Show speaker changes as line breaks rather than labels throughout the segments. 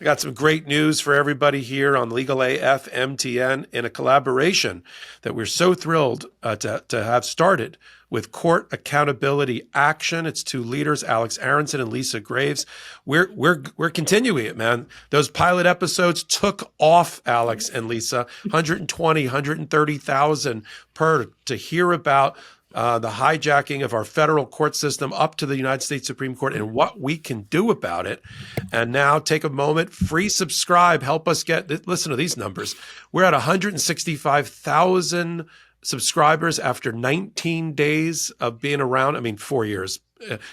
I got some great news for everybody here on Legal AF MTN in a collaboration that we're so thrilled to have started with Court Accountability Action. It's two leaders, Alex Aronson and Lisa Graves. We're continuing it, man. Those pilot episodes took off, Alex and Lisa, 120, 130,000 per to hear about the hijacking of our federal court system up to the United States Supreme Court and what we can do about it. And now take a moment, free subscribe, help us listen to these numbers. We're at 165,000 subscribers after 19 days of being around. I mean, 4 years.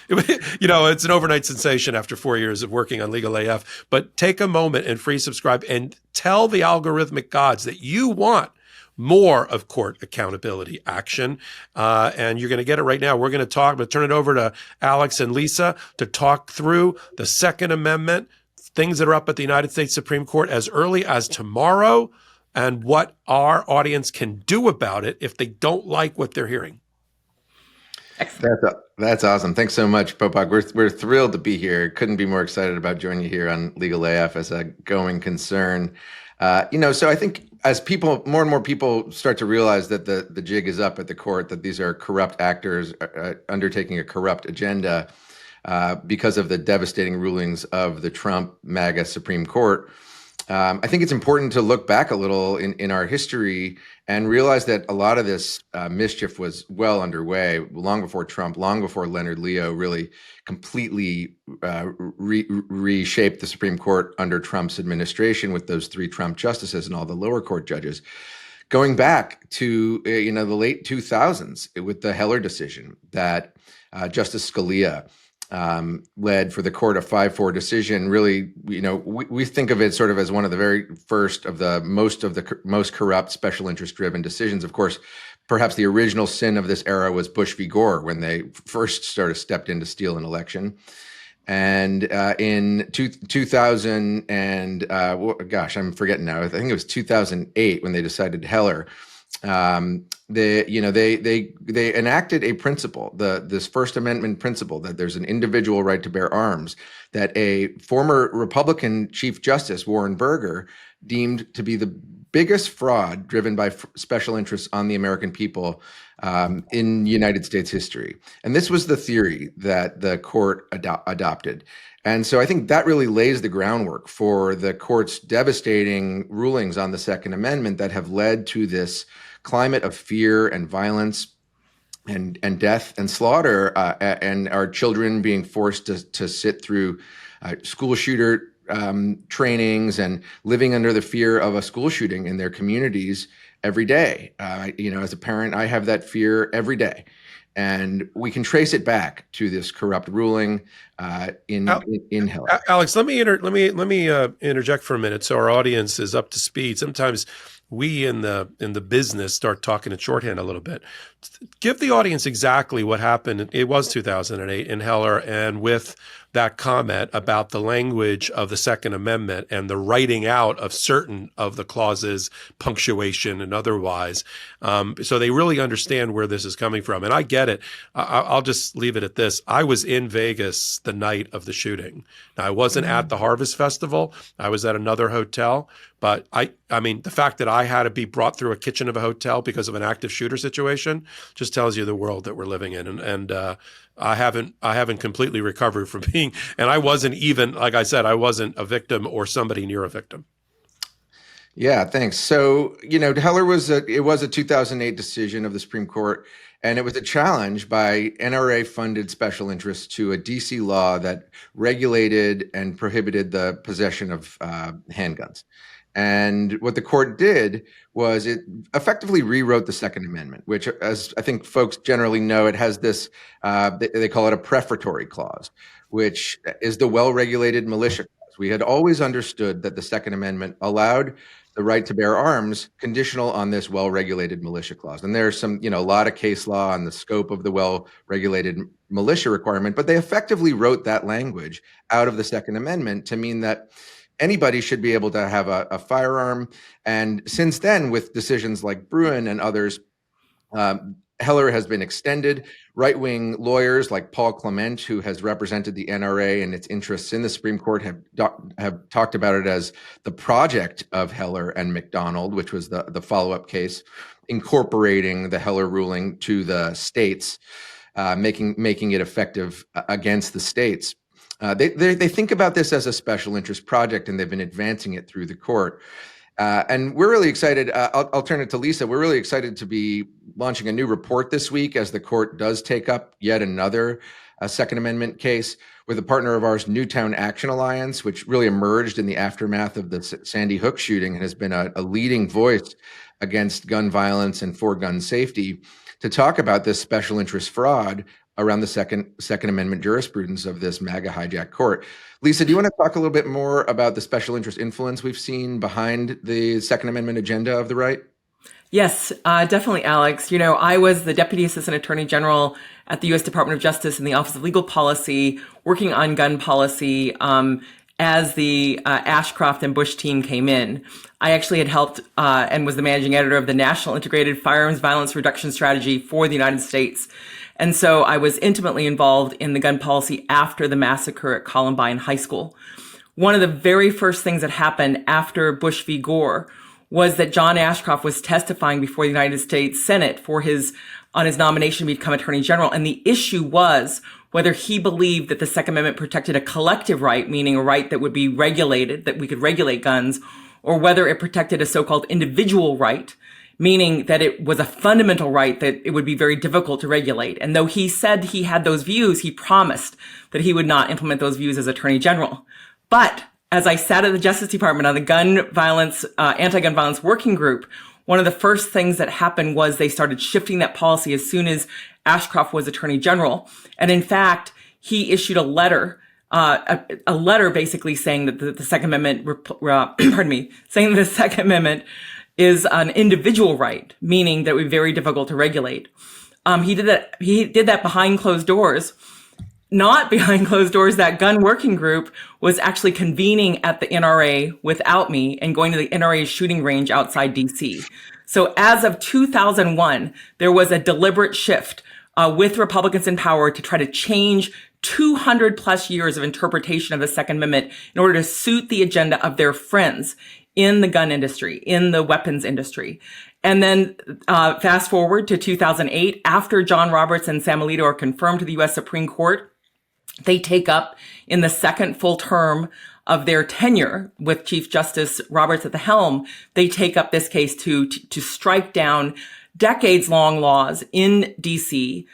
It's an overnight sensation after 4 years of working on Legal AF. But take a moment and free subscribe and tell the algorithmic gods that you want more of court accountability action. And you're going to get it right now. We're going to turn it over to Alex and Lisa to talk through the Second Amendment, things that are up at the United States Supreme Court as early as tomorrow, and what our audience can do about it if they don't like what they're hearing.
That's awesome. Thanks so much, Popok. We're thrilled to be here. Couldn't be more excited about joining you here on Legal AF as a going concern. So I think as more and more people start to realize that the jig is up at the court, that these are corrupt actors undertaking a corrupt agenda because of the devastating rulings of the Trump MAGA Supreme Court, I think it's important to look back a little in our history and realize that a lot of this mischief was well underway long before Trump, long before Leonard Leo really completely reshaped the Supreme Court under Trump's administration with those 3 Trump justices and all the lower court judges. Going back to the late 2000s with the Heller decision that Justice Scalia led for the court, a 5-4 decision. Really, we think of it sort of as one of the very first of the most corrupt special interest driven decisions. Of course, perhaps the original sin of this era was Bush v. Gore when they first stepped in to steal an election. And in 2000 and I'm forgetting now. I think it was 2008 when they decided Heller. They enacted a principle, this First Amendment principle, that there's an individual right to bear arms, that a former Republican Chief Justice, Warren Burger, deemed to be the biggest fraud driven by special interests on the American people in United States history. And this was the theory that the court adopted. And so I think that really lays the groundwork for the court's devastating rulings on the Second Amendment that have led to this climate of fear and violence and death and slaughter, and our children being forced to sit through school shooter trainings and living under the fear of a school shooting in their communities every day. As a parent, I have that fear every day. And we can trace it back to this corrupt ruling in Heller.
Alex, let me interject for a minute so our audience is up to speed. Sometimes we in the business start talking in shorthand a little bit. Give the audience exactly what happened. It was 2008 in Heller, and with that comment about the language of the Second Amendment and the writing out of certain of the clauses, punctuation and otherwise, so they really understand where this is coming from. And I get it. I'll just leave it at this. I was in Vegas the night of the shooting. Now, I wasn't at the Harvest Festival. I was at another hotel. But I mean, the fact that I had to be brought through a kitchen of a hotel because of an active shooter situation just tells you the world that we're living in. And I haven't completely recovered from being, and I wasn't even, like I said, I wasn't a victim or somebody near a victim.
Yeah, thanks. So, Heller was a 2008 decision of the Supreme Court, and it was a challenge by NRA-funded special interests to a DC law that regulated and prohibited the possession of handguns. And what the court did was it effectively rewrote the Second Amendment, which, as I think folks generally know, it has this, they call it a prefatory clause, which is the well-regulated militia clause. We had always understood that the Second Amendment allowed the right to bear arms conditional on this well-regulated militia clause. And there's some, a lot of case law on the scope of the well-regulated militia requirement, but they effectively wrote that language out of the Second Amendment to mean that anybody should be able to have a firearm. And since then, with decisions like Bruen and others, Heller has been extended. Right-wing lawyers like Paul Clement, who has represented the NRA and its interests in the Supreme Court, have talked about it as the project of Heller and McDonald, which was the follow-up case, incorporating the Heller ruling to the states, making it effective against the states. They think about this as a special interest project, and they've been advancing it through the court. And we're really excited. I'll turn it to Lisa. We're really excited to be launching a new report this week as the court does take up yet another Second Amendment case with a partner of ours, Newtown Action Alliance, which really emerged in the aftermath of the Sandy Hook shooting and has been a leading voice against gun violence and for gun safety, to talk about this special interest fraud around the Second Amendment jurisprudence of this MAGA hijack court. Lisa, do you want to talk a little bit more about the special interest influence we've seen behind the Second Amendment agenda of the right?
Yes, definitely, Alex. I was the Deputy Assistant Attorney General at the U.S. Department of Justice in the Office of Legal Policy, working on gun policy as the Ashcroft and Bush team came in. I actually had helped and was the managing editor of the National Integrated Firearms Violence Reduction Strategy for the United States. And so I was intimately involved in the gun policy after the massacre at Columbine High School. One of the very first things that happened after Bush v. Gore was that John Ashcroft was testifying before the United States Senate on his nomination to become Attorney General. And the issue was whether he believed that the Second Amendment protected a collective right, meaning a right that would be regulated, that we could regulate guns, or whether it protected a so-called individual right, meaning that it was a fundamental right that it would be very difficult to regulate. And though he said he had those views, he promised that he would not implement those views as Attorney General. But as I sat at the Justice Department on the anti-gun violence working group, one of the first things that happened was they started shifting that policy as soon as Ashcroft was Attorney General. And in fact, he issued a letter basically saying that the Second Amendment, saying that the Second Amendment is an individual right, meaning that it would be very difficult to regulate. He did that behind closed doors. Not behind closed doors, that gun working group was actually convening at the NRA without me and going to the NRA shooting range outside DC. So as of 2001, there was a deliberate shift with Republicans in power to try to change 200 plus years of interpretation of the Second Amendment in order to suit the agenda of their friends in the gun industry, in the weapons industry. And then fast forward to 2008, after John Roberts and Sam Alito are confirmed to the U.S. Supreme Court, they take up in the second full term of their tenure with Chief Justice Roberts at the helm, they take up this case to strike down decades-long laws in D.C.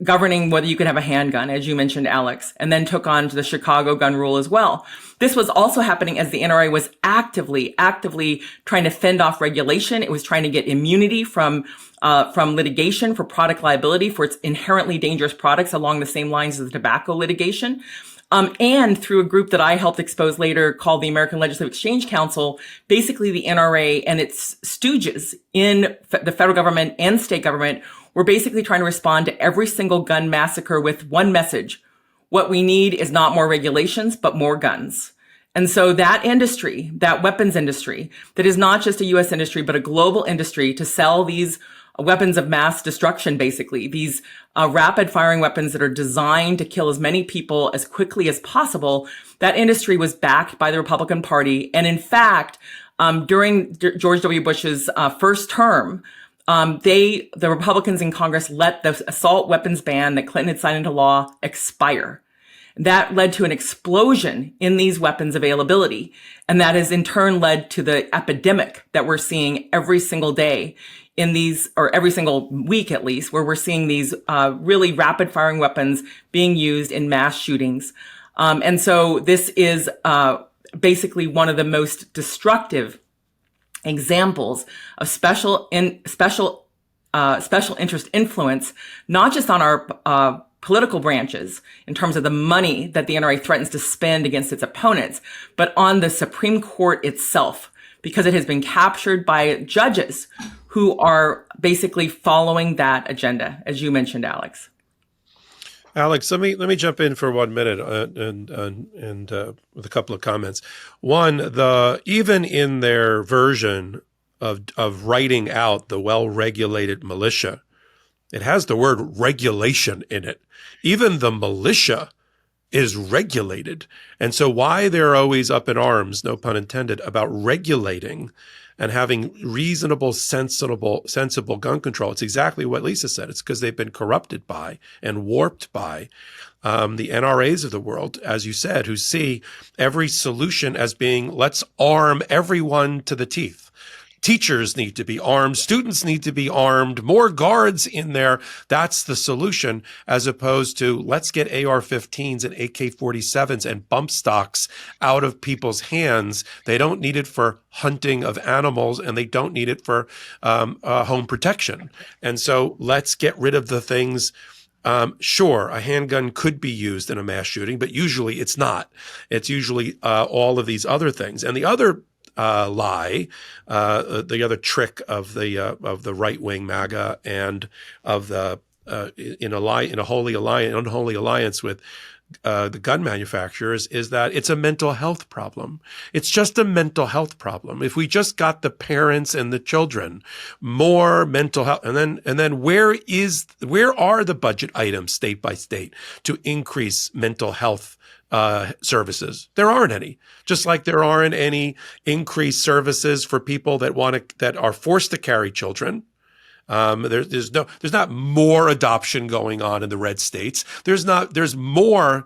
Governing whether you could have a handgun, as you mentioned, Alex, and then took on the Chicago gun rule as well. This was also happening as the NRA was actively trying to fend off regulation. It was trying to get immunity from litigation for product liability for its inherently dangerous products along the same lines as the tobacco litigation. And through a group that I helped expose later called the American Legislative Exchange Council, basically the NRA and its stooges in the federal government and state government were basically trying to respond to every single gun massacre with one message. What we need is not more regulations, but more guns. And so that industry, that weapons industry, that is not just a U.S. industry, but a global industry to sell these weapons of mass destruction, basically, these rapid firing weapons that are designed to kill as many people as quickly as possible, that industry was backed by the Republican Party. And in fact, during George W. Bush's first term, the Republicans in Congress let the assault weapons ban that Clinton had signed into law expire. That led to an explosion in these weapons availability. And that has in turn led to the epidemic that we're seeing every single day in these, or every single week at least, where we're seeing these really rapid firing weapons being used in mass shootings. And so this is basically one of the most destructive examples of special interest influence, not just on our political branches in terms of the money that the NRA threatens to spend against its opponents, but on the Supreme Court itself, because it has been captured by judges who are basically following that agenda, as you mentioned, Alex.
Alex, let me jump in for 1 minute and with a couple of comments. One, even in their version of writing out the well-regulated militia It has the word regulation in it. Even the militia is regulated. And so why they're always up in arms, no pun intended, about regulating and having reasonable, sensible gun control. It's exactly what Lisa said. It's because they've been corrupted by and warped by the NRAs of the world, as you said, who see every solution as being, let's arm everyone to the teeth. Teachers need to be armed. Students need to be armed. More guards in there. That's the solution, as opposed to let's get AR-15s and AK-47s and bump stocks out of people's hands. They don't need it for hunting of animals, and they don't need it for home protection. And so let's get rid of the things. Sure, a handgun could be used in a mass shooting, but usually it's not. It's usually all of these other things. And the other lie, the other trick of the right wing MAGA and of the in a unholy alliance with the gun manufacturers is that it's a mental health problem. It's just a mental health problem. If we just got the parents and the children more mental health, and then where are the budget items state by state to increase mental health services? There aren't any. Just like there aren't any increased services for people that are forced to carry children. There's not more adoption going on in the red states. There's more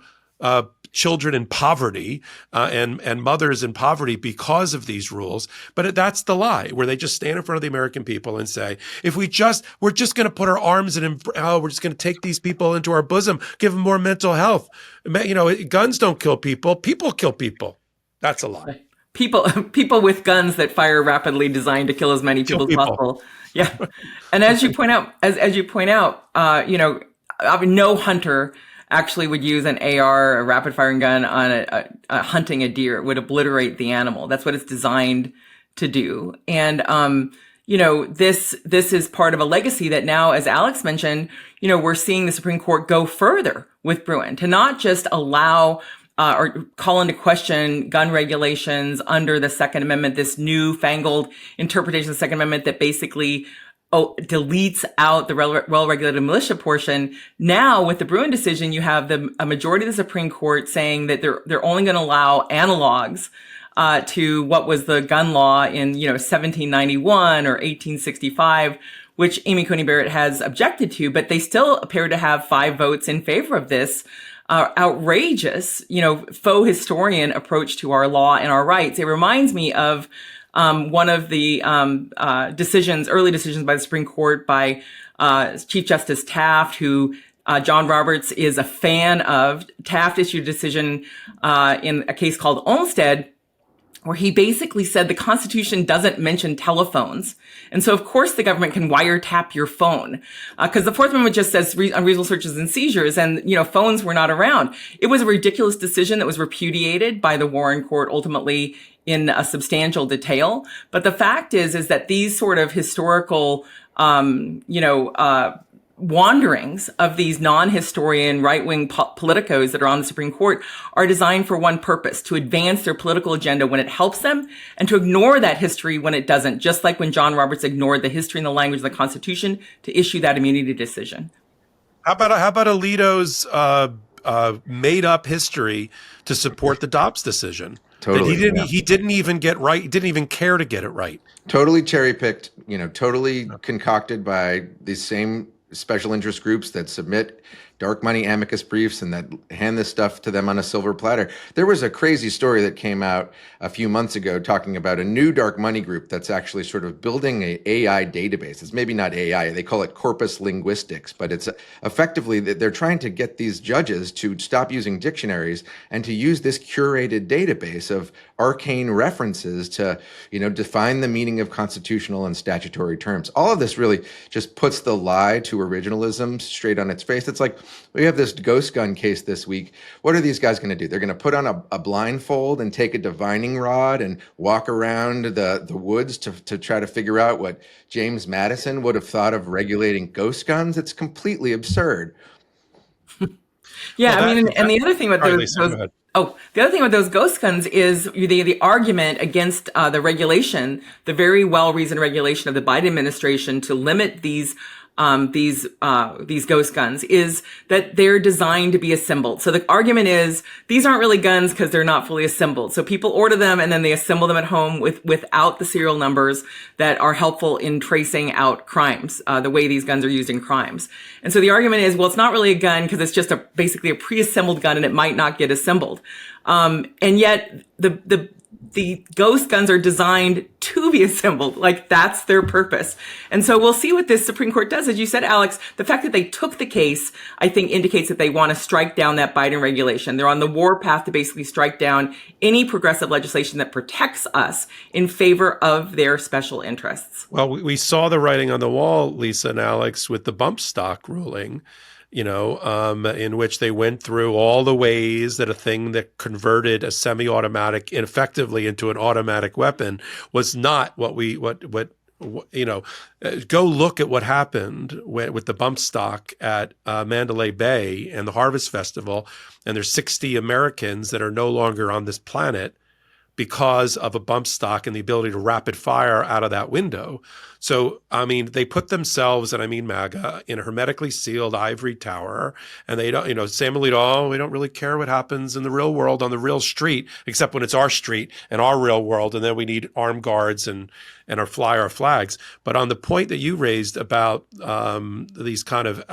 children in poverty and mothers in poverty because of these rules. But that's the lie, where they just stand in front of the American people and say, we're just going to put our arms we're just going to take these people into our bosom, give them more mental health. Guns don't kill people. People kill people. That's a lie.
People with guns that fire rapidly, designed to kill as many people as possible. Yeah, and as you point out, no hunter actually would use an AR, a rapid firing gun, on hunting a deer. It would obliterate the animal. That's what it's designed to do. And this is part of a legacy that now, as Alex mentioned, we're seeing the Supreme Court go further with Bruen to not just allow or call into question gun regulations under the Second Amendment, this newfangled interpretation of the Second Amendment that basically deletes out the well-regulated militia portion. Now, with the Bruen decision, you have a majority of the Supreme Court saying that they're only going to allow analogs to what was the gun law in 1791 or 1865, which Amy Coney Barrett has objected to, but they still appear to have 5 votes in favor of this outrageous, faux historian approach to our law and our rights. It reminds me of one of the early decisions by the Supreme Court by Chief Justice Taft, who John Roberts is a fan of. Taft issued a decision in a case called Olmstead, where he basically said the Constitution doesn't mention telephones. And so, of course, the government can wiretap your phone because the Fourth Amendment just says unreasonable searches and seizures, and, phones were not around. It was a ridiculous decision that was repudiated by the Warren Court ultimately in a substantial detail. But the fact is that these sort of historical, wanderings of these non-historian right-wing politicos that are on the Supreme Court are designed for one purpose: to advance their political agenda when it helps them, and to ignore that history when it doesn't, just like when John Roberts ignored the history and the language of the Constitution to issue that immunity decision. How
about Alito's made up history to support the Dobbs decision?
Totally.
He didn't even get right. He didn't even care to get it right.
Totally cherry picked, totally concocted by these same special interest groups that submit dark money amicus briefs and that hand this stuff to them on a silver platter. There was a crazy story that came out a few months ago talking about a new dark money group that's actually sort of building an AI database. It's maybe not AI, they call it corpus linguistics, but it's effectively that they're trying to get these judges to stop using dictionaries and to use this curated database of arcane references to, define the meaning of constitutional and statutory terms. All of this really just puts the lie to originalism straight on its face. It's like, we have this ghost gun case this week. What are these guys going to do? They're going to put on a blindfold and take a divining rod and walk around the woods to try to figure out what James Madison would have thought of regulating ghost guns. It's completely absurd.
Yeah, and the other thing about those ghost guns is the argument against the regulation, the very well-reasoned regulation of the Biden administration to limit these these ghost guns is that they're designed to be assembled. So the argument is these aren't really guns because they're not fully assembled. So people order them and then they assemble them at home without the serial numbers that are helpful in tracing out crimes, the way these guns are used in crimes. And so the argument is, well, it's not really a gun because it's just basically a pre-assembled gun and it might not get assembled. And yet the ghost guns are designed to be assembled. Like that's their purpose. And so we'll see what this Supreme Court does. As you said, Alex, the fact that they took the case, I think indicates that they want to strike down that Biden regulation. They're on the war path to basically strike down any progressive legislation that protects us in favor of their special interests.
Well, we saw the writing on the wall, Lisa and Alex, with the bump stock ruling, in which they went through all the ways that a thing that converted a semi-automatic effectively into an automatic weapon was not what go look at what happened with the bump stock at Mandalay Bay and the Harvest Festival. And there's 60 Americans that are no longer on this planet because of a bump stock and the ability to rapid fire out of that window. So, I mean, they put themselves, and I mean MAGA, in a hermetically sealed ivory tower. And they don't, Sam Alito, we don't really care what happens in the real world on the real street, except when it's our street and our real world. And then we need armed guards and fly our flags. But on the point that you raised about these kind of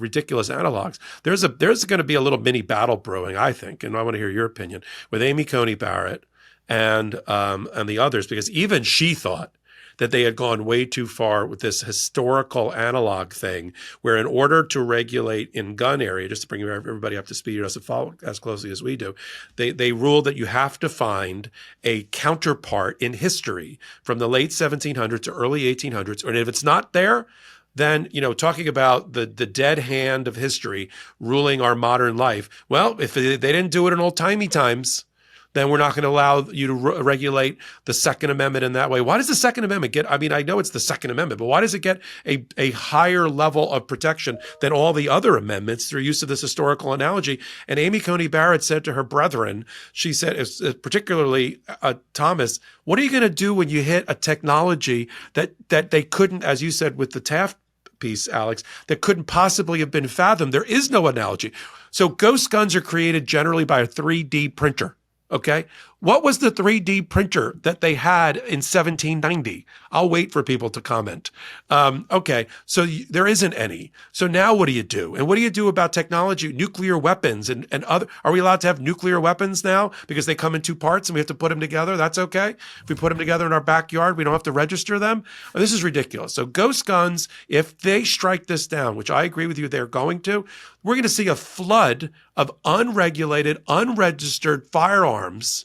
ridiculous analogs, there's going to be a little mini battle brewing, I think. And I want to hear your opinion with Amy Coney Barrett and the others, because even she thought that they had gone way too far with this historical analog thing, where in order to regulate in gun area, just to bring everybody up to speed, who doesn't follow as closely as we do, they ruled that you have to find a counterpart in history from the late 1700s to early 1800s, and if it's not there, then, talking about the dead hand of history ruling our modern life, well, if they didn't do it in old-timey times, then we're not going to allow you to regulate the Second Amendment in that way. Why does the Second Amendment get, I know it's the Second Amendment, but why does it get a higher level of protection than all the other amendments through use of this historical analogy? And Amy Coney Barrett said to her brethren, she said, particularly Thomas, what are you going to do when you hit a technology that they couldn't, as you said with the Taft piece, Alex, that couldn't possibly have been fathomed? There is no analogy. So ghost guns are created generally by a 3D printer. Okay. What was the 3D printer that they had in 1790? I'll wait for people to comment. Okay. So there isn't any. So now what do you do? And what do you do about technology, nuclear weapons and other? Are we allowed to have nuclear weapons now because they come in two parts and we have to put them together? That's okay. If we put them together in our backyard, we don't have to register them. This is ridiculous. So ghost guns, if they strike this down, which I agree with you, they're going to, we're going to see a flood of unregulated, unregistered firearms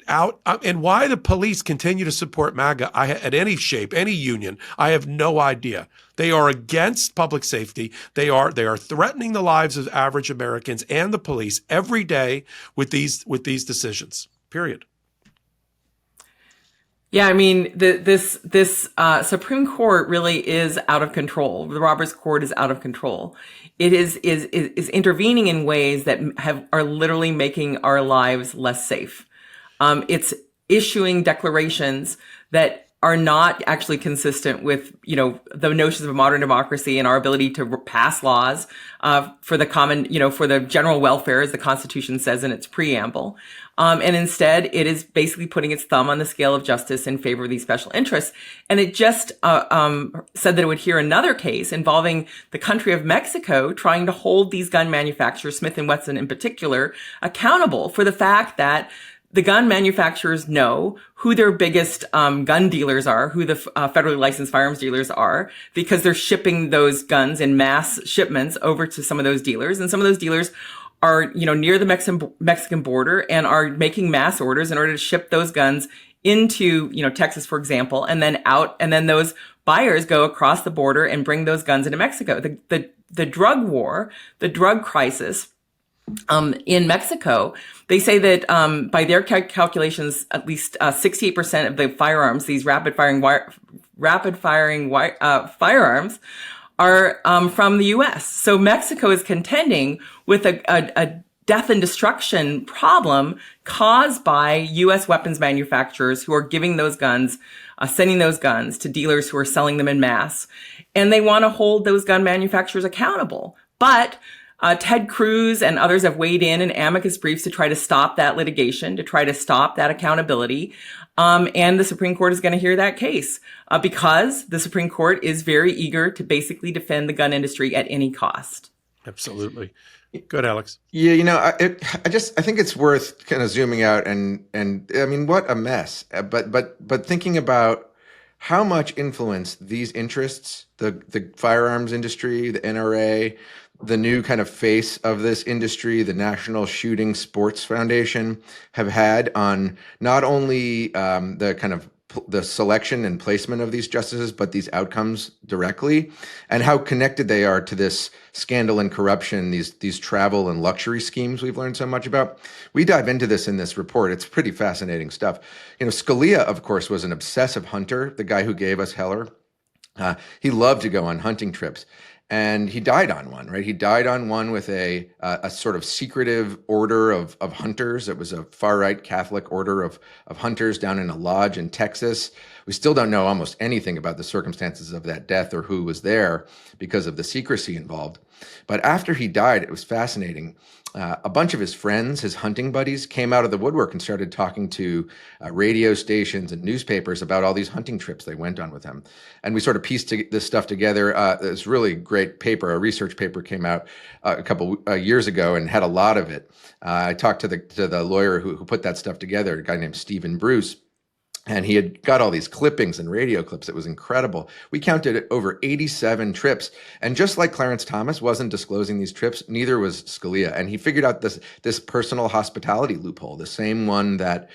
out. And why the police continue to support MAGA at any shape, any union, I have no idea. They are against public safety. They are threatening the lives of average Americans and the police every day with these decisions. Period.
Yeah, I mean, this Supreme Court really is out of control. The Roberts Court is out of control. It is intervening in ways that are literally making our lives less safe. It's issuing declarations that are not actually consistent with, the notions of a modern democracy and our ability to pass laws for the common, for the general welfare, as the Constitution says in its preamble. And instead, it is basically putting its thumb on the scale of justice in favor of these special interests. And it just said that it would hear another case involving the country of Mexico trying to hold these gun manufacturers, Smith & Wesson in particular, accountable for the fact that the gun manufacturers know who their biggest gun dealers are, who the federally licensed firearms dealers are, because they're shipping those guns in mass shipments over to some of those dealers. And some of those dealers are, near the Mexican border and are making mass orders in order to ship those guns into, Texas, for example, and then out. And then those buyers go across the border and bring those guns into Mexico. The drug war, the drug crisis, in Mexico, they say that by their calculations, at least 68% of the firearms, these rapid firing firearms, are from the U.S. So Mexico is contending with a death and destruction problem caused by U.S. weapons manufacturers who are giving those guns, sending those guns to dealers who are selling them in mass. And they want to hold those gun manufacturers accountable. But Ted Cruz and others have weighed in amicus briefs to try to stop that litigation, to try to stop that accountability. And the Supreme Court is going to hear that case because the Supreme Court is very eager to basically defend the gun industry at any cost.
Absolutely. Good, Alex.
Yeah, I think it's worth kind of zooming out and I mean, what a mess. But thinking about how much influence these interests, the firearms industry, the NRA, the new kind of face of this industry, the National Shooting Sports Foundation, have had on not only the kind of the selection and placement of these justices, but these outcomes directly, and how connected they are to this scandal and corruption, these travel and luxury schemes we've learned so much about. We dive into this in this report. It's pretty fascinating stuff. Scalia, of course, was an obsessive hunter, the guy who gave us Heller. He loved to go on hunting trips. And he died on one, right? He died on one with a sort of secretive order of hunters. It was a far-right Catholic order of hunters down in a lodge in Texas. We still don't know almost anything about the circumstances of that death or who was there because of the secrecy involved. But after he died, it was fascinating. A bunch of his friends, his hunting buddies, came out of the woodwork and started talking to radio stations and newspapers about all these hunting trips they went on with him. And we sort of pieced this stuff together. This really great paper, a research paper, came out a couple years ago and had a lot of it. I talked to the lawyer who put that stuff together, a guy named Stephen Bruce. And he had got all these clippings and radio clips. It was incredible. We counted over 87 trips. And just like Clarence Thomas wasn't disclosing these trips, neither was Scalia. And he figured out this personal hospitality loophole, the same one that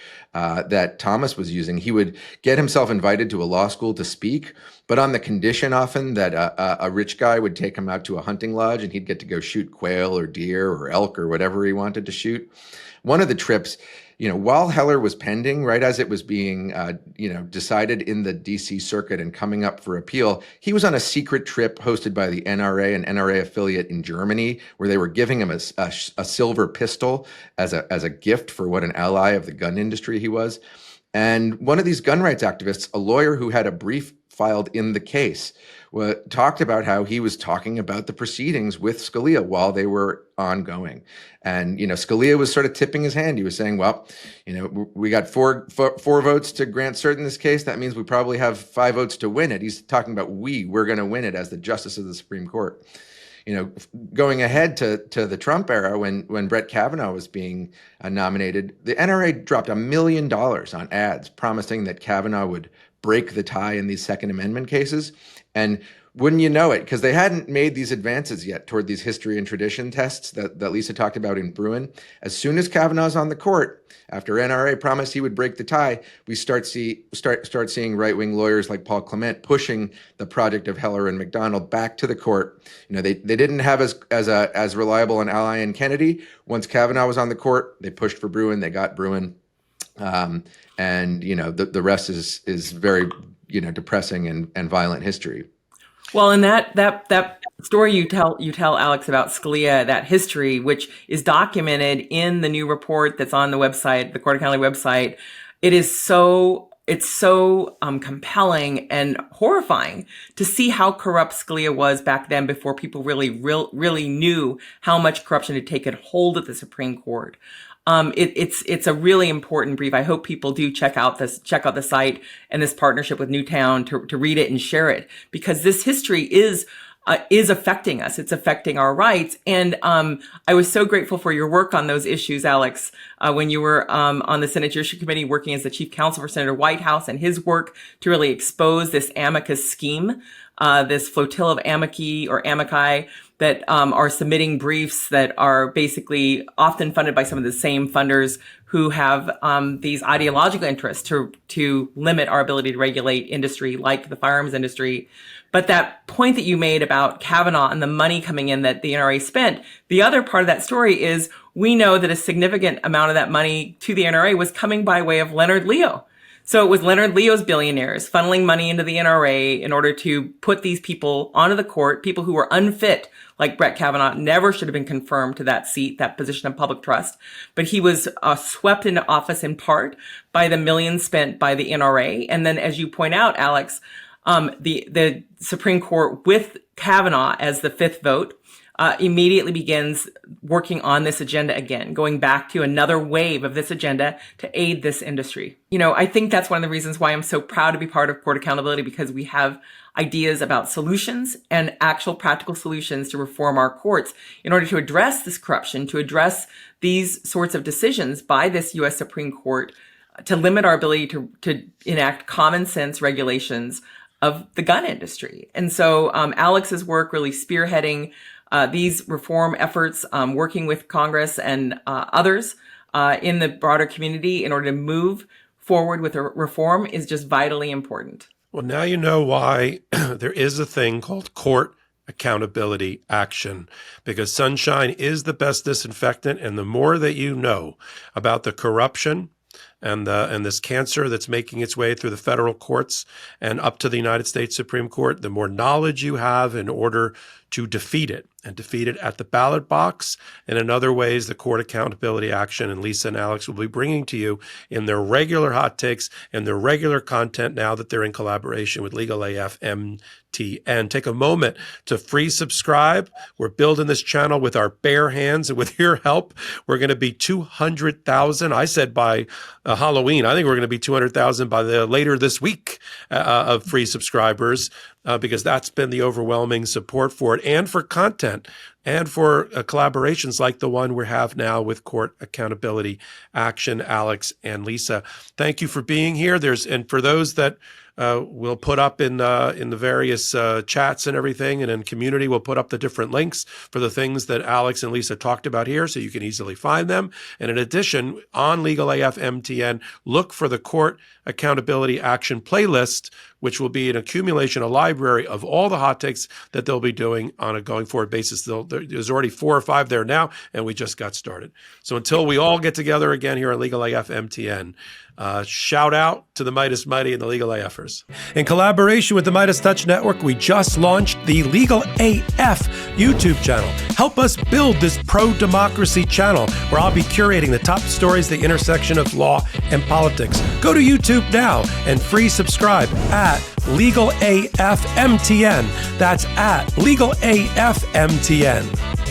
Thomas was using. He would get himself invited to a law school to speak, but on the condition often that a rich guy would take him out to a hunting lodge and he'd get to go shoot quail or deer or elk or whatever he wanted to shoot. One of the trips, while Heller was pending, right as it was being, decided in the DC circuit and coming up for appeal, he was on a secret trip hosted by the NRA, an NRA affiliate in Germany, where they were giving him a silver pistol as a gift for what an ally of the gun industry he was. And one of these gun rights activists, a lawyer who had a brief filed in the case, talked about how he was talking about the proceedings with Scalia while they were ongoing. And, Scalia was sort of tipping his hand. He was saying, well, we got four votes to grant cert in this case. That means we probably have 5 votes to win it. He's talking about we're going to win it as the justice of the Supreme Court. Going ahead to the Trump era, when Brett Kavanaugh was being nominated, the NRA dropped $1 million on ads promising that Kavanaugh would break the tie in these Second Amendment cases. And wouldn't you know it, because they hadn't made these advances yet toward these history and tradition tests that Lisa talked about in Bruin. As soon as Kavanaugh's on the court, after NRA promised he would break the tie, we start seeing right-wing lawyers like Paul Clement pushing the project of Heller and McDonald back to the court. They didn't have as reliable an ally in Kennedy. Once Kavanaugh was on the court, they pushed for Bruin. They got Bruin. And the rest is very depressing and violent history.
Well, and that story you tell, Alex, about Scalia, that history, which is documented in the new report that's on the website, the Court County website, it's so compelling and horrifying to see how corrupt Scalia was back then, before people really knew how much corruption had taken hold of the Supreme Court. It's a really important brief. I hope people do check out the site and this partnership with Newtown to read it and share it, because this history is affecting us. It's affecting our rights. And I was so grateful for your work on those issues, Alex, when you were on the Senate Judiciary Committee working as the chief counsel for Senator Whitehouse, and his work to really expose this amicus scheme, this flotilla of amici that are submitting briefs that are basically often funded by some of the same funders who have these ideological interests to limit our ability to regulate industry like the firearms industry. But that point that you made about Kavanaugh and the money coming in that the NRA spent, the other part of that story is we know that a significant amount of that money to the NRA was coming by way of Leonard Leo. So it was Leonard Leo's billionaires funneling money into the NRA in order to put these people onto the court, people who were unfit, like Brett Kavanaugh, never should have been confirmed to that seat, that position of public trust. But he was swept into office in part by the millions spent by the NRA. And then, as you point out, Alex, the Supreme Court, with Kavanaugh as the fifth vote, immediately begins working on this agenda again, going back to another wave of this agenda to aid this industry. I think that's one of the reasons why I'm so proud to be part of Court Accountability, because we have ideas about solutions and actual practical solutions to reform our courts in order to address this corruption, to address these sorts of decisions by this U.S. Supreme Court, to limit our ability to enact common sense regulations of the gun industry. And so Alex's work really spearheading these reform efforts, working with Congress and others in the broader community in order to move forward with a reform is just vitally important.
Well, now you know why there is a thing called court accountability action, because sunshine is the best disinfectant. And the more that you know about the corruption and this cancer that's making its way through the federal courts and up to the United States Supreme Court, the more knowledge you have in order to defeat it, and defeat it at the ballot box and in other ways. The Court Accountability Action and Lisa and Alex will be bringing to you in their regular hot takes and their regular content now that they're in collaboration with Legal AF MTN. Take a moment to free subscribe. We're building this channel with our bare hands, and with your help, we're going to be 200,000. I said by Halloween. I think we're going to be 200,000 by later this week of free subscribers. Because that's been the overwhelming support for it, and for content, and for collaborations like the one we have now with Court Accountability Action, Alex and Lisa. Thank you for being here. And for those that we'll put up in the various chats and everything, and in community, we'll put up the different links for the things that Alex and Lisa talked about here, so you can easily find them. And in addition, on Legal AF MTN, look for the Court Accountability Action playlist, which will be an accumulation, a library of all the hot takes that they'll be doing on a going forward basis. There's already 4 or 5 there now, and we just got started. So until we all get together again here on Legal AF MTN, shout out to the Midas Mighty and the Legal AFers. In collaboration with the Midas Touch Network, we just launched the Legal AF YouTube channel. Help us build this pro-democracy channel where I'll be curating the top stories, the intersection of law and politics. Go to YouTube now and free subscribe at Legal AF MTN. That's at Legal AF MTN.